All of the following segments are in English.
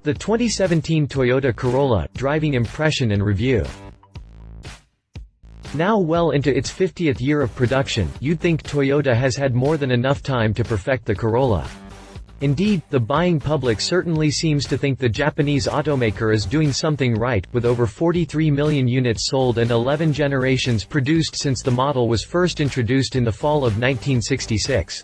The 2017 Toyota Corolla, driving impression and review. Now well into its 50th year of production, you'd think Toyota has had more than enough time to perfect the Corolla. Indeed, the buying public certainly seems to think the Japanese automaker is doing something right, with over 43 million units sold and 11 generations produced since the model was first introduced in the fall of 1966.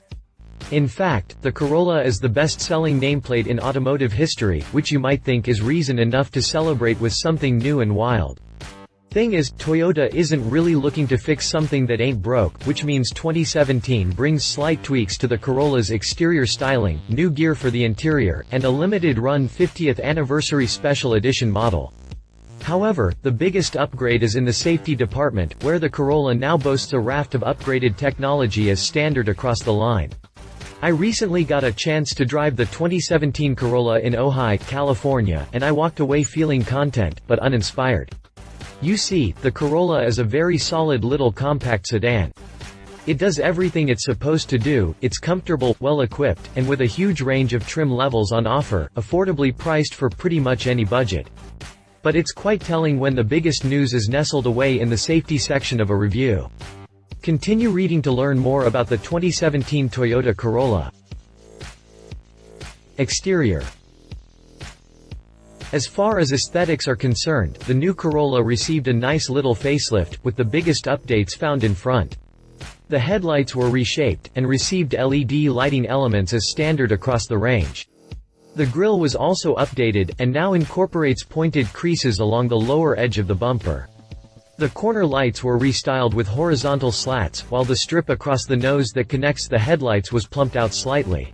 In fact, the Corolla is the best-selling nameplate in automotive history, which you might think is reason enough to celebrate with something new and wild. Thing is, Toyota isn't really looking to fix something that ain't broke, which means 2017 brings slight tweaks to the Corolla's exterior styling, new gear for the interior, and a limited-run 50th anniversary special edition model. However, the biggest upgrade is in the safety department, where the Corolla now boasts a raft of upgraded technology as standard across the line. I recently got a chance to drive the 2017 Corolla in Ojai, California, and I walked away feeling content, but uninspired. You see, the Corolla is a very solid little compact sedan. It does everything it's supposed to do, it's comfortable, well-equipped, and with a huge range of trim levels on offer, affordably priced for pretty much any budget. But it's quite telling when the biggest news is nestled away in the safety section of a review. Continue reading to learn more about the 2017 Toyota Corolla. Exterior. As far as aesthetics are concerned, the new Corolla received a nice little facelift, with the biggest updates found in front. The headlights were reshaped, and received LED lighting elements as standard across the range. The grille was also updated, and now incorporates pointed creases along the lower edge of the bumper. The corner lights were restyled with horizontal slats, while the strip across the nose that connects the headlights was plumped out slightly.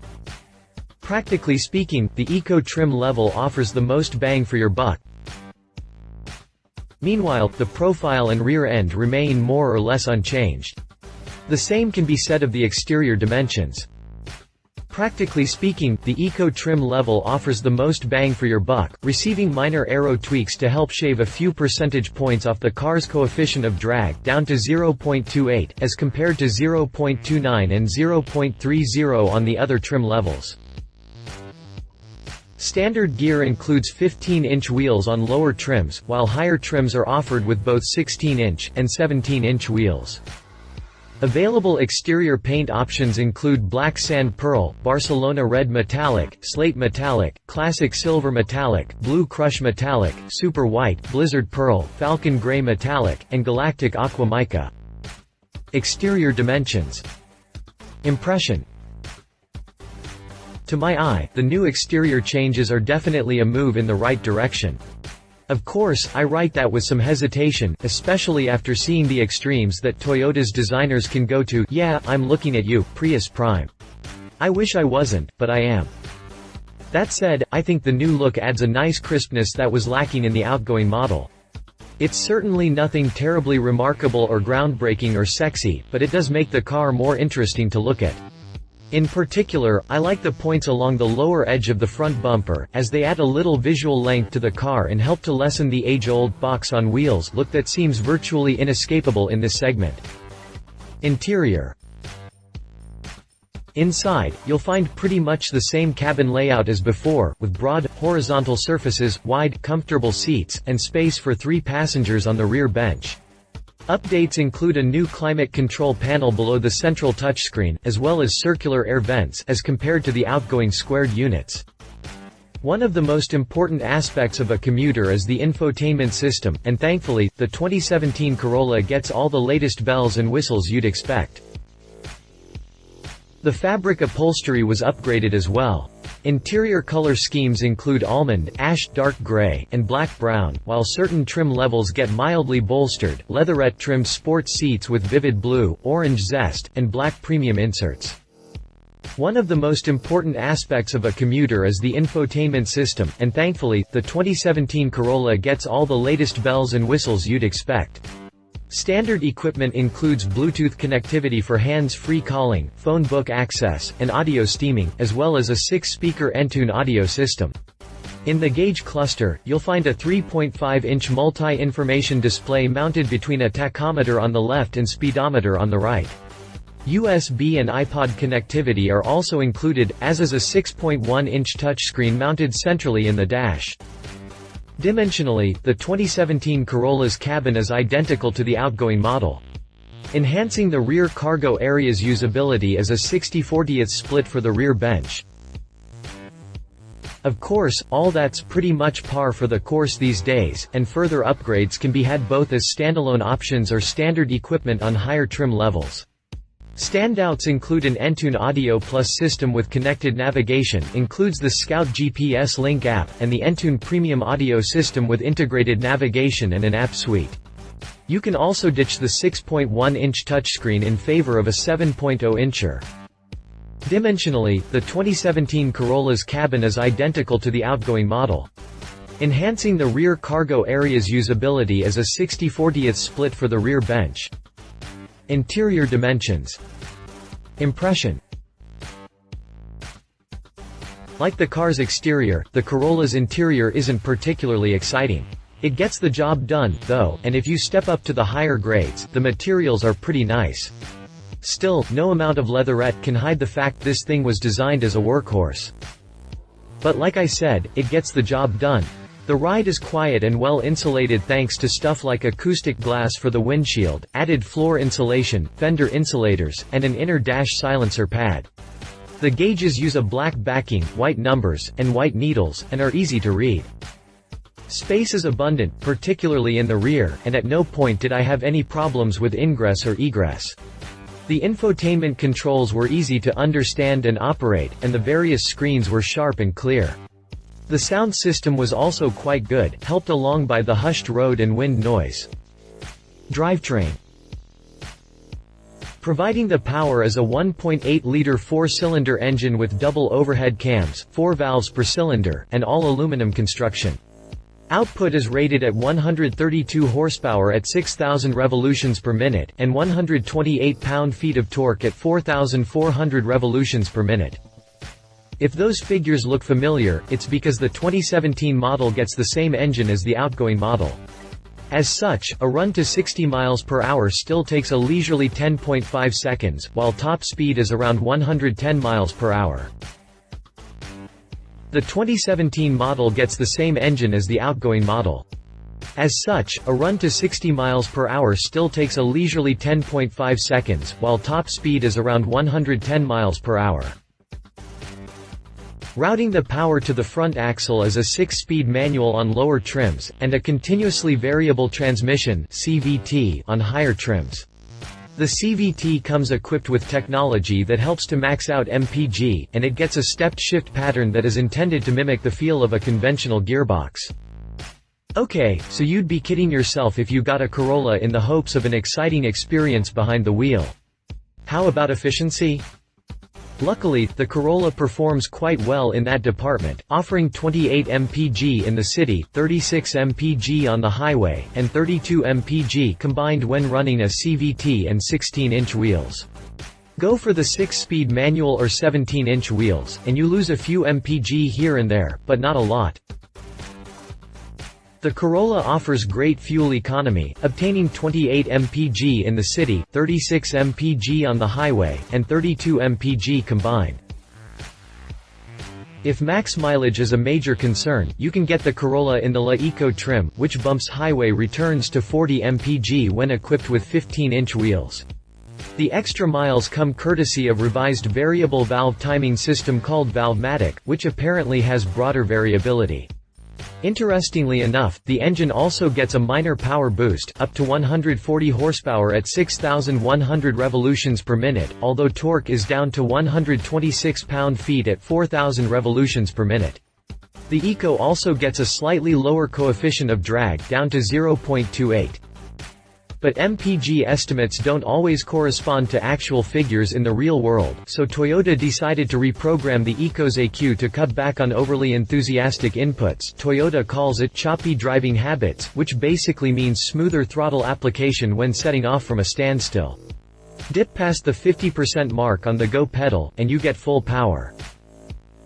Practically speaking, the Eco trim level offers the most bang for your buck. Meanwhile, the profile and rear end remain more or less unchanged. The same can be said of the exterior dimensions. Practically speaking, the Eco trim level offers the most bang for your buck, receiving minor aero tweaks to help shave a few percentage points off the car's coefficient of drag down to 0.28, as compared to 0.29 and 0.30 on the other trim levels. Standard gear includes 15-inch wheels on lower trims, while higher trims are offered with both 16-inch and 17-inch wheels. Available exterior paint options include black sand pearl, Barcelona red metallic, slate metallic, classic silver metallic, blue crush metallic, super white, blizzard pearl, falcon gray metallic, and galactic aqua mica. Exterior dimensions. Impression. To my eye, the new exterior changes are definitely a move in the right direction. Of course, I write that with some hesitation, especially after seeing the extremes that Toyota's designers can go to. Yeah, I'm looking at you, Prius Prime. I wish I wasn't, but I am. That said, I think the new look adds a nice crispness that was lacking in the outgoing model. It's certainly nothing terribly remarkable or groundbreaking or sexy, but it does make the car more interesting to look at. In particular, I like the points along the lower edge of the front bumper, as they add a little visual length to the car and help to lessen the age-old box on wheels look that seems virtually inescapable in this segment. Interior. Inside, you'll find pretty much the same cabin layout as before, with broad, horizontal surfaces, wide, comfortable seats, and space for 3 passengers on the rear bench. Updates include a new climate control panel below the central touchscreen, as well as circular air vents, as compared to the outgoing squared units. One of the most important aspects of a commuter is the infotainment system, and thankfully, the 2017 Corolla gets all the latest bells and whistles you'd expect. The fabric upholstery was upgraded as well. Interior color schemes include almond, ash, dark gray, and black brown, while certain trim levels get mildly bolstered, leatherette-trimmed sports seats with vivid blue, orange zest, and black premium inserts. One of the most important aspects of a commuter is the infotainment system, and thankfully, the 2017 Corolla gets all the latest bells and whistles you'd expect. Standard equipment includes Bluetooth connectivity for hands-free calling, phone book access, and audio streaming, as well as a 6-speaker Entune audio system. In the gauge cluster, you'll find a 3.5-inch multi-information display mounted between a tachometer on the left and speedometer on the right. USB and iPod connectivity are also included, as is a 6.1-inch touchscreen mounted centrally in the dash. Dimensionally, the 2017 Corolla's cabin is identical to the outgoing model. Enhancing the rear cargo area's usability is a 60/40th split for the rear bench. Of course, all that's pretty much par for the course these days, and further upgrades can be had both as standalone options or standard equipment on higher trim levels. Standouts include an Entune Audio Plus system with connected navigation, includes the Scout GPS Link app, and the Entune Premium Audio system with integrated navigation and an app suite. You can also ditch the 6.1-inch touchscreen in favor of a 7.0-incher. Dimensionally, the 2017 Corolla's cabin is identical to the outgoing model. Enhancing the rear cargo area's usability is a 60/40th split for the rear bench. Interior dimensions. Impression. Like the car's exterior, the Corolla's interior isn't particularly exciting. It gets the job done, though, and if you step up to the higher grades, the materials are pretty nice. Still, no amount of leatherette can hide the fact this thing was designed as a workhorse. But like I said, it gets the job done. The ride is quiet and well insulated thanks to stuff like acoustic glass for the windshield, added floor insulation, fender insulators, and an inner dash silencer pad. The gauges use a black backing, white numbers, and white needles, and are easy to read. Space is abundant, particularly in the rear, and at no point did I have any problems with ingress or egress. The infotainment controls were easy to understand and operate, and the various screens were sharp and clear. The sound system was also quite good, helped along by the hushed road and wind noise. Drivetrain. Providing the power is a 1.8-liter four-cylinder engine with double overhead cams, 4 valves per cylinder, and all aluminum construction. Output is rated at 132 horsepower at 6,000 revolutions per minute, and 128 pound-feet of torque at 4,400 revolutions per minute. If those figures look familiar, it's because the 2017 model gets the same engine as the outgoing model. As such, a run to 60 miles per hour still takes a leisurely 10.5 seconds, while top speed is around 110 miles per hour. The 2017 model gets the same engine as the outgoing model. As such, a run to 60 miles per hour still takes a leisurely 10.5 seconds, while top speed is around 110 miles per hour. Routing the power to the front axle is a 6-speed manual on lower trims, and a continuously variable transmission (CVT) on higher trims. The CVT comes equipped with technology that helps to max out MPG, and it gets a stepped shift pattern that is intended to mimic the feel of a conventional gearbox. Okay, so you'd be kidding yourself if you got a Corolla in the hopes of an exciting experience behind the wheel. How about efficiency? Luckily, the Corolla performs quite well in that department, offering 28 mpg in the city, 36 mpg on the highway, and 32 mpg combined when running a CVT and 16-inch wheels. Go for the 6-speed manual or 17-inch wheels, and you lose a few mpg here and there, but not a lot. The Corolla offers great fuel economy, obtaining 28 mpg in the city, 36 mpg on the highway, and 32 mpg combined. If max mileage is a major concern, you can get the Corolla in the La Eco trim, which bumps highway returns to 40 mpg when equipped with 15-inch wheels. The extra miles come courtesy of revised variable valve timing system called Valvematic, which apparently has broader variability. Interestingly enough, the engine also gets a minor power boost, up to 140 horsepower at 6,100 revolutions per minute, although torque is down to 126 pound-feet at 4,000 revolutions per minute. The Eco also gets a slightly lower coefficient of drag, down to 0.28. But MPG estimates don't always correspond to actual figures in the real world, so Toyota decided to reprogram the Eco's ECU to cut back on overly enthusiastic inputs. Toyota calls it choppy driving habits, which basically means smoother throttle application when setting off from a standstill. Dip past the 50% mark on the go pedal, and you get full power.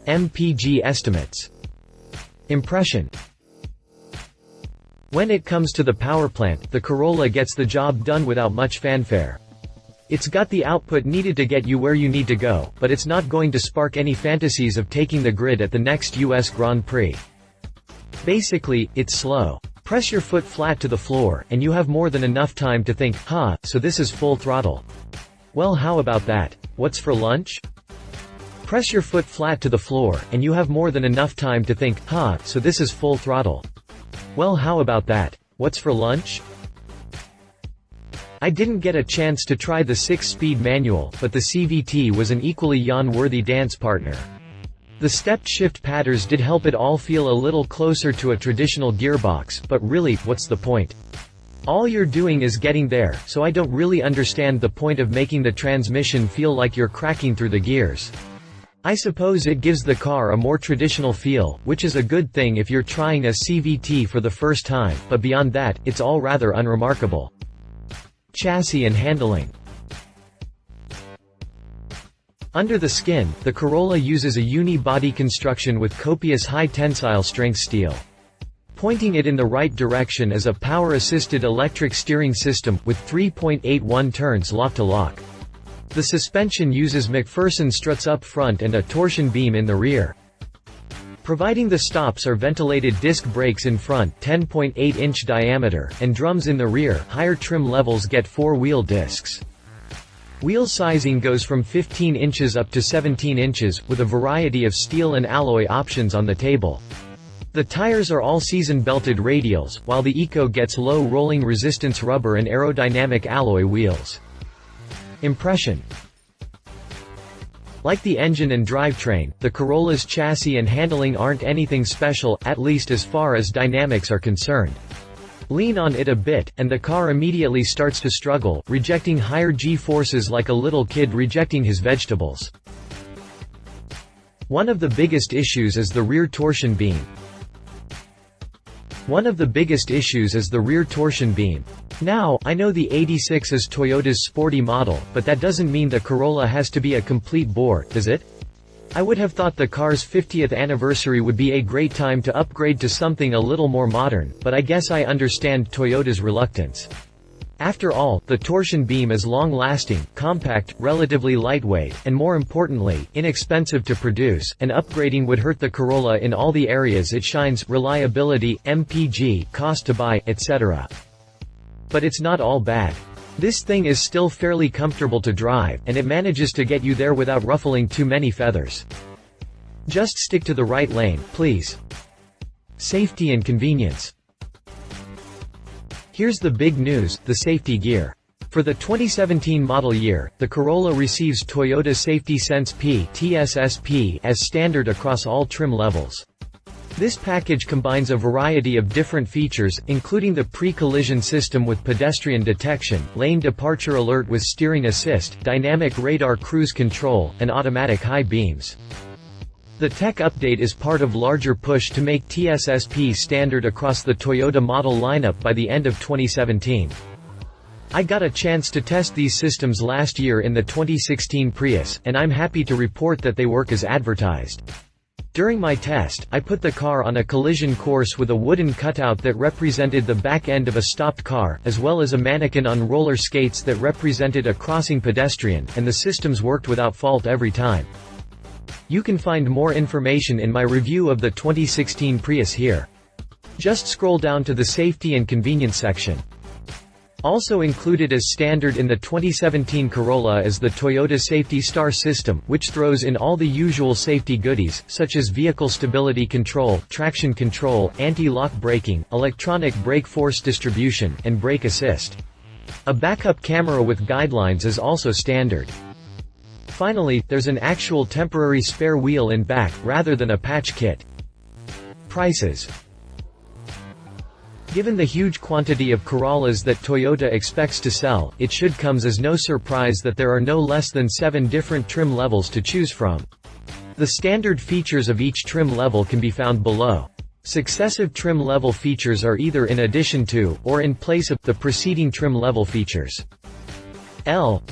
MPG estimates. Impression. When it comes to the powerplant, the Corolla gets the job done without much fanfare. It's got the output needed to get you where you need to go, but it's not going to spark any fantasies of taking the grid at the next US Grand Prix. Basically, it's slow. Press your foot flat to the floor, and you have more than enough time to think, so this is full throttle. Well, how about that? What's for lunch? Press your foot flat to the floor, and you have more than enough time to think, so this is full throttle. Well, how about that? What's for lunch? I didn't get a chance to try the 6-speed manual, but the CVT was an equally yawn-worthy dance partner. The stepped shift patterns did help it all feel a little closer to a traditional gearbox, but really, what's the point? All you're doing is getting there, so I don't really understand the point of making the transmission feel like you're cracking through the gears. I suppose it gives the car a more traditional feel, which is a good thing if you're trying a CVT for the first time, but beyond that, it's all rather unremarkable. Chassis and handling. Under the skin, the Corolla uses a uni-body construction with copious high-tensile strength steel. Pointing it in the right direction is a power-assisted electric steering system, with 3.81 turns lock-to-lock. The suspension uses McPherson struts up front and a torsion beam in the rear. Providing the stops are ventilated disc brakes in front 10.8-inch diameter, and drums in the rear. Higher trim levels get 4-wheel discs. Wheel sizing goes from 15 inches up to 17 inches, with a variety of steel and alloy options on the table. The tires are all season belted radials, while the Eco gets low rolling resistance rubber and aerodynamic alloy wheels. Impression. Like the engine and drivetrain, the Corolla's chassis and handling aren't anything special, at least as far as dynamics are concerned. Lean on it a bit, and the car immediately starts to struggle, rejecting higher G-forces like a little kid rejecting his vegetables. One of the biggest issues is the rear torsion beam. Now, I know the 86 is Toyota's sporty model, but that doesn't mean the Corolla has to be a complete bore, does it? I would have thought the car's 50th anniversary would be a great time to upgrade to something a little more modern, but I guess I understand Toyota's reluctance. After all, the torsion beam is long-lasting, compact, relatively lightweight, and more importantly, inexpensive to produce, and upgrading would hurt the Corolla in all the areas it shines: reliability, MPG, cost to buy, etc. But it's not all bad. This thing is still fairly comfortable to drive, and it manages to get you there without ruffling too many feathers. Just stick to the right lane, please. Safety and convenience. Here's the big news, the safety gear. For the 2017 model year, the Corolla receives Toyota Safety Sense P (TSSP) as standard across all trim levels. This package combines a variety of different features, including the pre-collision system with pedestrian detection, lane departure alert with steering assist, dynamic radar cruise control, and automatic high beams. The tech update is part of larger push to make TSSP standard across the Toyota model lineup by the end of 2017. I got a chance to test these systems last year in the 2016 Prius, and I'm happy to report that they work as advertised. During my test, I put the car on a collision course with a wooden cutout that represented the back end of a stopped car, as well as a mannequin on roller skates that represented a crossing pedestrian, and the systems worked without fault every time. You can find more information in my review of the 2016 Prius here. Just scroll down to the safety and convenience section. Also included as standard in the 2017 Corolla is the Toyota Safety Star system, which throws in all the usual safety goodies, such as vehicle stability control, traction control, anti-lock braking, electronic brake force distribution, and brake assist. A backup camera with guidelines is also standard. Finally, there's an actual temporary spare wheel in back, rather than a patch kit. Prices. Given the huge quantity of Corollas that Toyota expects to sell, it should come as no surprise that there are no less than 7 different trim levels to choose from. The standard features of each trim level can be found below. Successive trim level features are either in addition to, or in place of, the preceding trim level features. L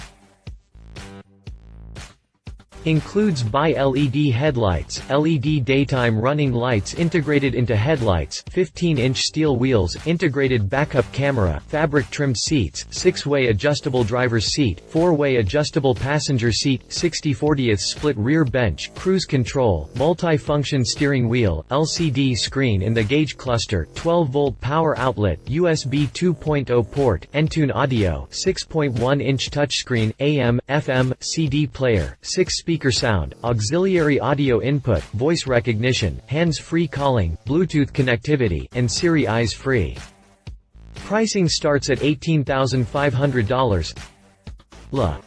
Includes bi-LED headlights, LED daytime running lights integrated into headlights, 15-inch steel wheels, integrated backup camera, fabric-trimmed seats, 6-way adjustable driver's seat, 4-way adjustable passenger seat, 60/40th split rear bench, cruise control, multi-function steering wheel, LCD screen in the gauge cluster, 12-volt power outlet, USB 2.0 port, Entune audio, 6.1-inch touchscreen, AM, FM, CD player, 6-speaker sound, auxiliary audio input, voice recognition, hands-free calling, Bluetooth connectivity, and Siri eyes-free. Pricing starts at $18,500. LA.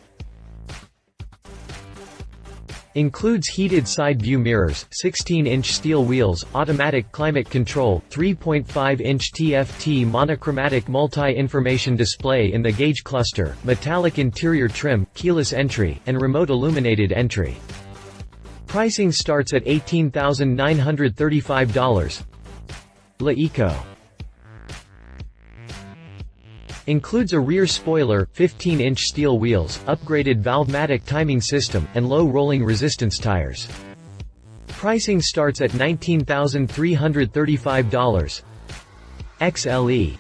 Includes heated side view mirrors, 16-inch steel wheels, automatic climate control, 3.5-inch TFT monochromatic multi-information display in the gauge cluster, metallic interior trim, keyless entry, and remote illuminated entry. Pricing starts at $18,935. La Eco. Includes a rear spoiler, 15-inch steel wheels, upgraded Valvematic timing system, and low rolling resistance tires. Pricing starts at $19,335. XLE.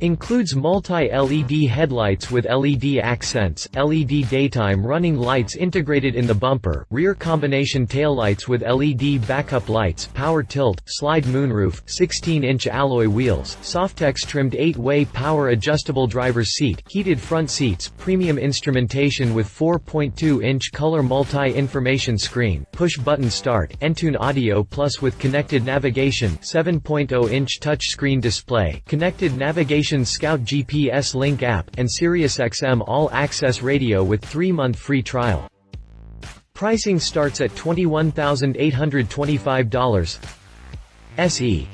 Includes multi-LED headlights with LED accents, LED daytime running lights integrated in the bumper, rear combination taillights with LED backup lights, power tilt, slide moonroof, 16-inch alloy wheels, Softex trimmed 8-way power adjustable driver's seat, heated front seats, premium instrumentation with 4.2-inch color multi-information screen, push-button start, Entune audio plus with connected navigation, 7.0-inch touchscreen display, connected navigation Scout GPS Link app, and SiriusXM All-Access Radio with 3-month free trial. Pricing starts at $21,825. SE.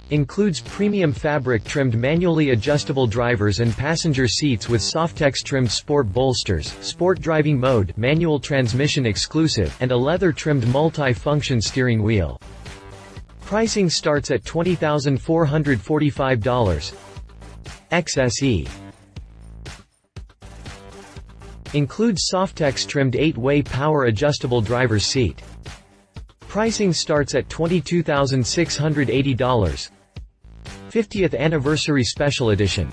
Includes premium fabric-trimmed manually adjustable drivers and passenger seats with Softex-trimmed sport bolsters, sport driving mode, manual transmission exclusive, and a leather-trimmed multi-function steering wheel. Pricing starts at $20,445. XSE. Includes Softex trimmed 8-way power adjustable driver's seat. Pricing starts at $22,680. 50th Anniversary Special Edition.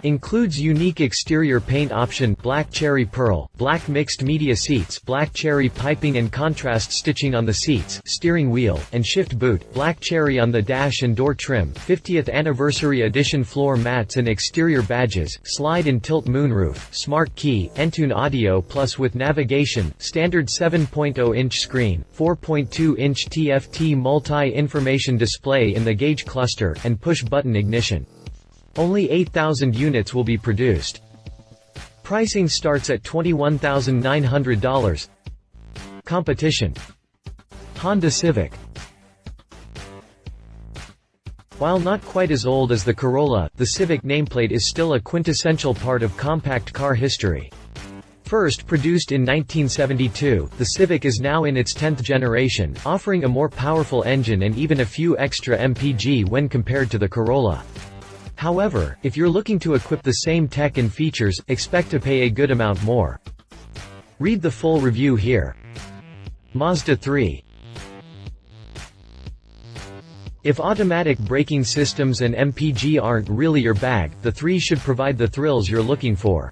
Includes unique exterior paint option, black cherry pearl, black mixed media seats, black cherry piping and contrast stitching on the seats, steering wheel, and shift boot, black cherry on the dash and door trim, 50th Anniversary Edition floor mats and exterior badges, slide and tilt moonroof, smart key, Entune audio plus with navigation, standard 7.0-inch screen, 4.2-inch TFT multi-information display in the gauge cluster, and push-button ignition. Only 8,000 units will be produced. Pricing starts at $21,900. Competition. Honda Civic. While not quite as old as the Corolla, the Civic nameplate is still a quintessential part of compact car history. First produced in 1972, the Civic is now in its 10th generation, offering a more powerful engine and even a few extra mpg when compared to the Corolla. However, if you're looking to equip the same tech and features, expect to pay a good amount more. Read the full review here. Mazda 3. If automatic braking systems and MPG aren't really your bag, the 3 should provide the thrills you're looking for.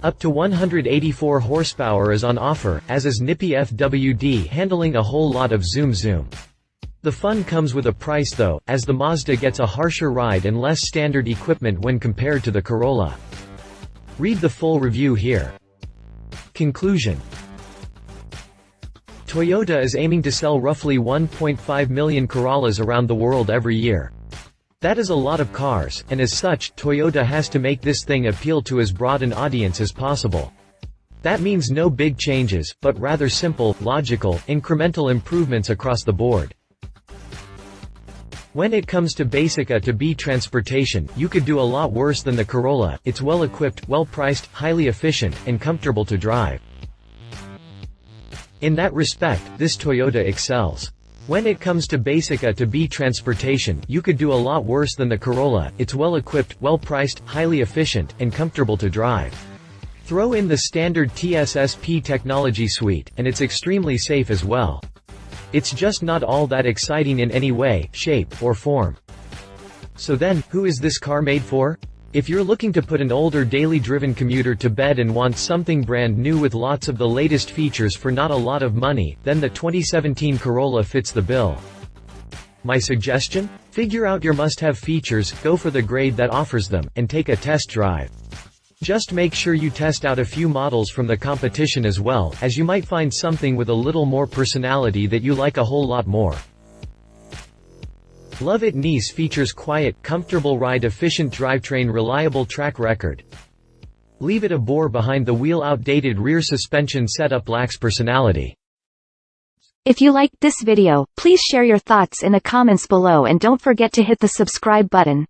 Up to 184 horsepower is on offer, as is nippy FWD handling a whole lot of zoom. The fun comes with a price though, as the Mazda gets a harsher ride and less standard equipment when compared to the Corolla. Read the full review here. Conclusion. Toyota is aiming to sell roughly 1.5 million Corollas around the world every year. That is a lot of cars, and as such, Toyota has to make this thing appeal to as broad an audience as possible. That means no big changes, but rather simple, logical, incremental improvements across the board. When it comes to basic A-to-B transportation, you could do a lot worse than the Corolla. It's well-equipped, well-priced, highly efficient, and comfortable to drive. In that respect, this Toyota excels. When it comes to basic A-to-B transportation, you could do a lot worse than the Corolla. It's well-equipped, well-priced, highly efficient, and comfortable to drive. Throw in the standard TSSP technology suite, and it's extremely safe as well. It's just not all that exciting in any way, shape, or form. So then, who is this car made for? If you're looking to put an older daily-driven commuter to bed and want something brand new with lots of the latest features for not a lot of money, then the 2017 Corolla fits the bill. My suggestion? Figure out your must-have features, go for the grade that offers them, and take a test drive. Just make sure you test out a few models from the competition as well, as you might find something with a little more personality that you like a whole lot more. Love It Nice features quiet, comfortable ride, efficient drivetrain, reliable track record. Leave it a bore behind the wheel, outdated rear suspension setup lacks personality. If you liked this video, please share your thoughts in the comments below and don't forget to hit the subscribe button.